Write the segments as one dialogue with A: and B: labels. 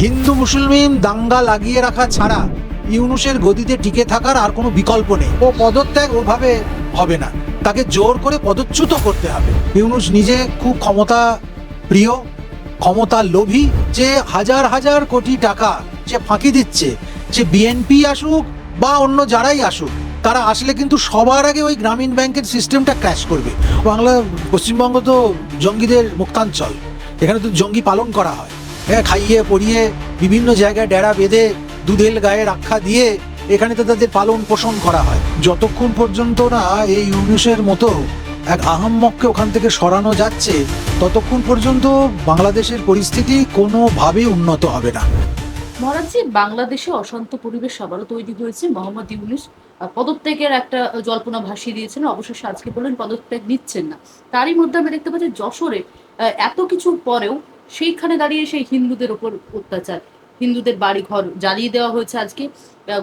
A: হিন্দু মুসলিম দাঙ্গা লাগিয়ে রাখা ছাড়া ইউনূসের গদিতে টিকে থাকার আর কোনো বিকল্প নেই। ও পদত্যাগ ওভাবে হবে না, তাকে জোর করে পদচ্যুত করতে হবে। ইউনূস নিজে খুব ক্ষমতা প্রিয়, ক্ষমতা লোভী, যে হাজার হাজার কোটি টাকা সে ফাঁকি দিচ্ছে। সে বিএনপি আসুক বা অন্য যারাই আসুক, তারা আসলে কিন্তু সবার আগে ওই গ্রামীণ ব্যাংকের সিস্টেমটা ক্র্যাশ করবে। বাংলা পশ্চিমবঙ্গ তো জঙ্গিদের মুক্তাঞ্চল, এখানে তো জঙ্গি পালন করা হয়। হ্যাঁ, খাইয়ে পরিয়ে বিভিন্ন জায়গায় ডেরা বেঁধে দুধেল গায়ে রক্ষা দিয়ে এখানে তো তাদের পালন পোষণ করা হয়। যতক্ষণ পর্যন্ত না এই ইউনূসের মতো এক আহাম্মককে ওখান থেকে সরানো যাচ্ছে, ততক্ষণ পর্যন্ত বাংলাদেশের পরিস্থিতি কোনোভাবে উন্নত হবে না।
B: মহারাজজি, বাংলাদেশে অশান্ত পরিবেশ আবারও তৈরি হয়েছে। মোহাম্মদ ইউনূস পদত্যাগের একটা জল্পনা ভাসিয়ে দিয়েছেন, অবশেষে আজকে বললেন পদত্যাগ নিচ্ছেন না। তারই মধ্যে আমরা দেখতে পাচ্ছি যশোরে এত কিছুর পরেও সেইখানে দাঁড়িয়ে সেই হিন্দুদের ওপর অত্যাচার, হিন্দুদের বাড়িঘর জ্বালিয়ে দেওয়া হয়েছে। আজকে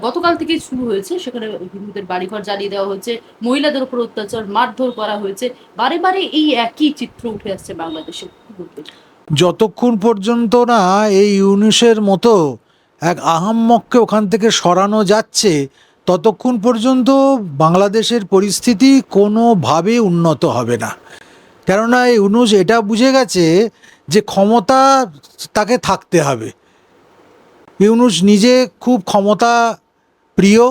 B: গতকাল থেকেই শুরু হয়েছে, সেখানে হিন্দুদের বাড়িঘর জ্বালিয়ে দেওয়া হয়েছে, মহিলাদের উপর অত্যাচার, মারধর করা হয়েছে। বারে বারে এই একই চিত্র উঠে আসছে বাংলাদেশে। কি বলতে?
A: যতক্ষণ পর্যন্ত না এই ইউনূসের মতো এক আহাম্মককে ওখান থেকে সরানো যাচ্ছে, ততক্ষণ পর্যন্ত বাংলাদেশের পরিস্থিতি কোনোভাবে উন্নত হবে না। কেননা ইউনূস এটা বুঝে গেছে যে ক্ষমতা তাকে থাকতে হবে। ইউনূস নিজে খুব ক্ষমতা প্রিয়,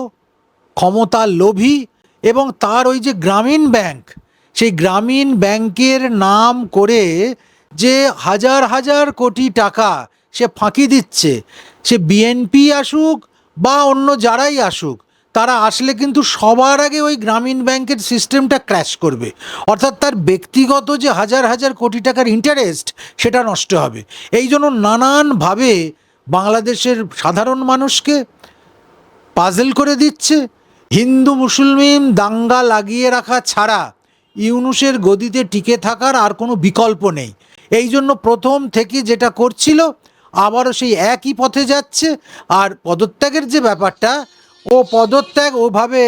A: ক্ষমতা লোভী, এবং তার ওই যে গ্রামীণ ব্যাংক, সেই গ্রামীণ ব্যাংকের নাম করে যে হাজার হাজার কোটি টাকা সে ফাঁকি দিচ্ছে। সে বিএনপি আসুক বা অন্য যারাই আসুক, তারা আসলে কিন্তু সবার আগে ওই গ্রামীণ ব্যাংকের সিস্টেমটা ক্র্যাশ করবে। অর্থাৎ তার ব্যক্তিগত যে হাজার হাজার কোটি টাকার ইন্টারেস্ট, সেটা নষ্ট হবে। এই জন্য নানানভাবে বাংলাদেশের সাধারণ মানুষকে পাজল করে দিচ্ছে। হিন্দু মুসলিম দাঙ্গা লাগিয়ে রাখা ছাড়া ইউনূসের গদিতে টিকে থাকার আর কোনো বিকল্প নেই। এই জন্য প্রথম থেকে যেটা করছিল, আবারও সেই একই পথে যাচ্ছে। আর পদত্যাগের যে ব্যাপারটা, ও পদত্যাগ ওভাবে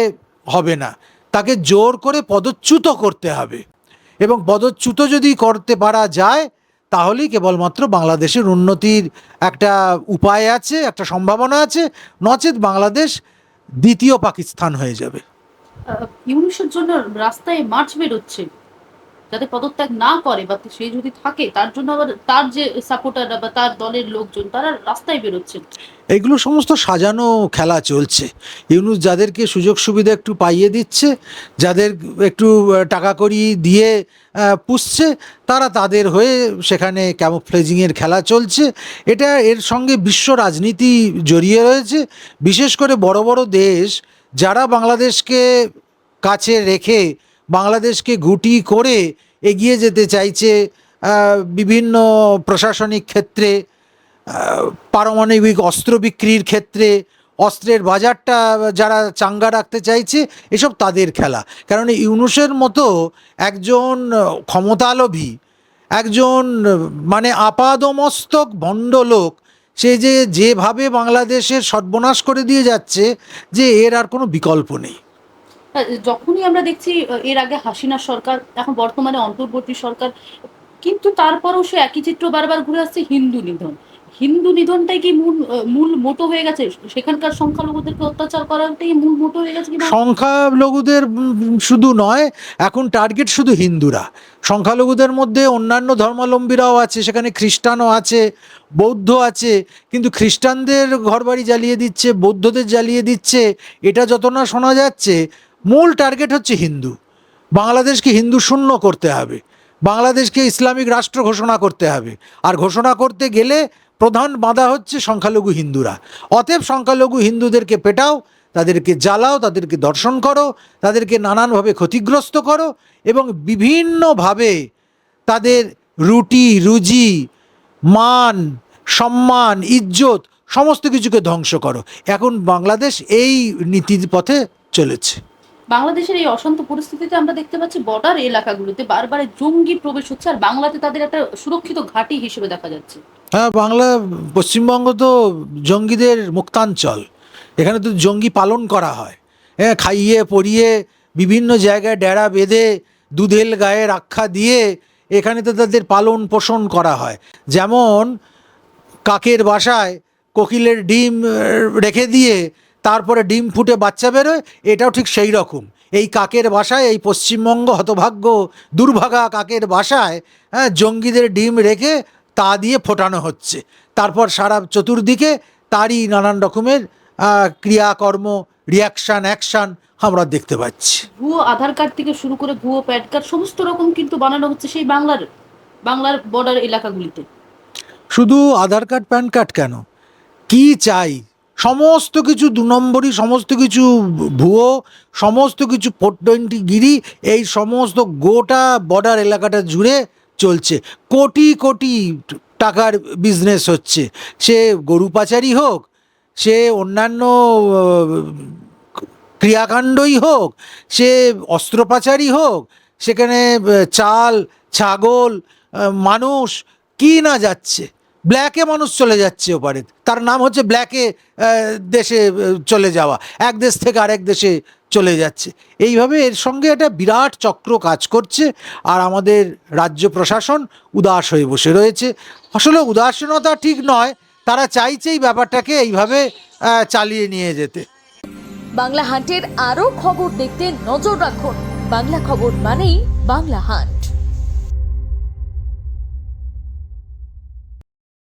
A: হবে না, তাকে জোর করে পদচ্যুত করতে হবে। এবং পদচ্যুত যদি করতে পারা যায়, তাহলেই কেবলমাত্র বাংলাদেশের উন্নতির একটা উপায় আছে, একটা সম্ভাবনা আছে। নচেৎ বাংলাদেশ দ্বিতীয় পাকিস্তান হয়ে যাবে।
B: ইউনূসের জন্য রাস্তায় মার্চ বেরোচ্ছে, যাতে পদত্যাগ না করে, বা সে যদি থাকে তার জন্য আবার তার যে সাপোর্টাররা বা তার দলের লোকজন তারা রাস্তায় বেরোচ্ছেন।
A: এগুলো সমস্ত সাজানো খেলা চলছে। ইউনূস যাদেরকে সুযোগ সুবিধা একটু পাইয়ে দিচ্ছে, যাদের একটু টাকা কড়ি দিয়ে পুষছে, তারা তাদের হয়ে সেখানে ক্যামোফ্লেজিংয়ের খেলা চলছে। এটা এর সঙ্গে বিশ্ব রাজনীতি জড়িয়ে রয়েছে। বিশেষ করে বড় বড় দেশ যারা বাংলাদেশকে কাছে রেখে বাংলাদেশকে গুটি করে এগিয়ে যেতে চাইছে, বিভিন্ন প্রশাসনিক ক্ষেত্রে, পারমাণবিক অস্ত্র বিক্রির ক্ষেত্রে, অস্ত্রের বাজারটা যারা চাঙ্গা রাখতে চাইছে, এসব তাদের খেলা। কারণ ইউনূসের মতো একজন ক্ষমতালোভী, একজন মানে আপাদমস্তক ভণ্ড লোক, সে যেভাবে বাংলাদেশের সর্বনাশ করে দিয়ে যাচ্ছে, যে এর আর কোনো বিকল্প নেই।
B: যখনই আমরা দেখছি এর আগে হাসিনা সরকার, এখন বর্তমানে অন্তর্বর্তী সরকার, কিন্তু তারপরেও সে একই চিত্র বারবার ঘুরে আসছে, হিন্দু নিধন। হিন্দু নিধনটাই কি মূল মোটো হয়ে গেছে? সেখানকার সংখ্যালঘুদেরকে অত্যাচার করাটাই মূল মোটো হয়ে গেছে কি?
A: সংখ্যালঘুদের শুধু নয়, এখন টার্গেট শুধু হিন্দুরা। সংখ্যালঘুদের মধ্যে অন্যান্য ধর্মাবলম্বীরাও আছে, সেখানে খ্রিস্টানও আছে, বৌদ্ধ আছে। কিন্তু খ্রিস্টানদের ঘরবাড়ি জ্বালিয়ে দিচ্ছে, বৌদ্ধদের জ্বালিয়ে দিচ্ছে, এটা যত না শোনা যাচ্ছে, মূল টার্গেট হচ্ছে হিন্দু। বাংলাদেশকে হিন্দু শূন্য করতে হবে, বাংলাদেশকে ইসলামিক রাষ্ট্র ঘোষণা করতে হবে। আর ঘোষণা করতে গেলে প্রধান বাধা হচ্ছে সংখ্যালঘু হিন্দুরা। অতএব সংখ্যালঘু হিন্দুদেরকে পেটাও, তাদেরকে জ্বালাও, তাদেরকে দর্শন করো, তাদেরকে নানানভাবে ক্ষতিগ্রস্ত করো, এবং বিভিন্নভাবে তাদের রুটি রুজি, মান সম্মান, ইজ্জত সমস্ত কিছুকে ধ্বংস করো। এখন বাংলাদেশ এই নীতির পথে চলেছে।
B: বাংলাদেশের এই অশান্ত পরিস্থিতিতে আমরা দেখতে পাচ্ছি বর্ডার এলাকাগুলোতে বারবার জঙ্গি প্রবেশ হচ্ছে, আর বাংলাতে তাদের একটা সুরক্ষিত ঘাঁটি হিসেবে দেখা যাচ্ছে।
A: হ্যাঁ, পশ্চিমবঙ্গ তো জঙ্গিদের মুক্তাঞ্চল, এখানে তো জঙ্গি পালন করা হয়। হ্যাঁ, খাইয়ে পরিয়ে বিভিন্ন জায়গায় ডেরা বেঁধে দুধেল গায়ে রক্ষা দিয়ে এখানে তো তাদের পালন পোষণ করা হয়। যেমন কাকের বাসায় কোকিলের ডিম রেখে দিয়ে তারপরে ডিম ফুটে বাচ্চা বেরোয়, এটাও ঠিক সেই রকম। এই কাকের বাসায়, এই পশ্চিমবঙ্গ হতভাগ্য দুর্ভাগা কাকের বাসায় জঙ্গিদের ডিম রেখে তা দিয়ে ফোটানো হচ্ছে। তারপর সারা চতুর্দিকে তারই নানান রকমের ক্রিয়াকর্ম, রিয়াকশান, অ্যাকশান আমরা দেখতে পাচ্ছি।
B: ভুয়ো আধার কার্ড থেকে শুরু করে ভুয়ো প্যান কার্ড সমস্ত রকম কিন্তু বানানো হচ্ছে সেই বাংলার বর্ডার এলাকাগুলিতে।
A: শুধু আধার কার্ড প্যান কার্ড কেন, কি চাই সমস্ত কিছু 2 নম্বরই, সমস্ত কিছু ভুয়ো, সমস্ত কিছু 420 গিরি, এই সমস্ত গোটা বর্ডার এলাকাটা জুড়ে চলছে। কোটি কোটি টাকার বিজনেস হচ্ছে, সে গরু পাচারি হোক, সে অন্যান্য ক্রিয়াকাণ্ডই হোক, সে অস্ত্র পাচারি হোক, সেখানে চাল, ছাগল, মানুষ কি না যাচ্ছে। ব্ল্যাকে মানুষ চলে যাচ্ছে ওপারে, তার নাম হচ্ছে ব্ল্যাকে দেশে চলে যাওয়া, এক দেশ থেকে আরেক দেশে চলে যাচ্ছে। এইভাবে এর সঙ্গে একটা বিরাট চক্র কাজ করছে, আর আমাদের রাজ্য প্রশাসন উদাস হয়ে বসে রয়েছে। আসলে উদাসীনতা ঠিক নয়, তারা চাইছে এই ব্যাপারটাকে এইভাবে চালিয়ে নিয়ে যেতে।
C: বাংলা হান্টের আরও খবর দেখতে নজর রাখুন। বাংলা খবর মানেই বাংলা হান্ট।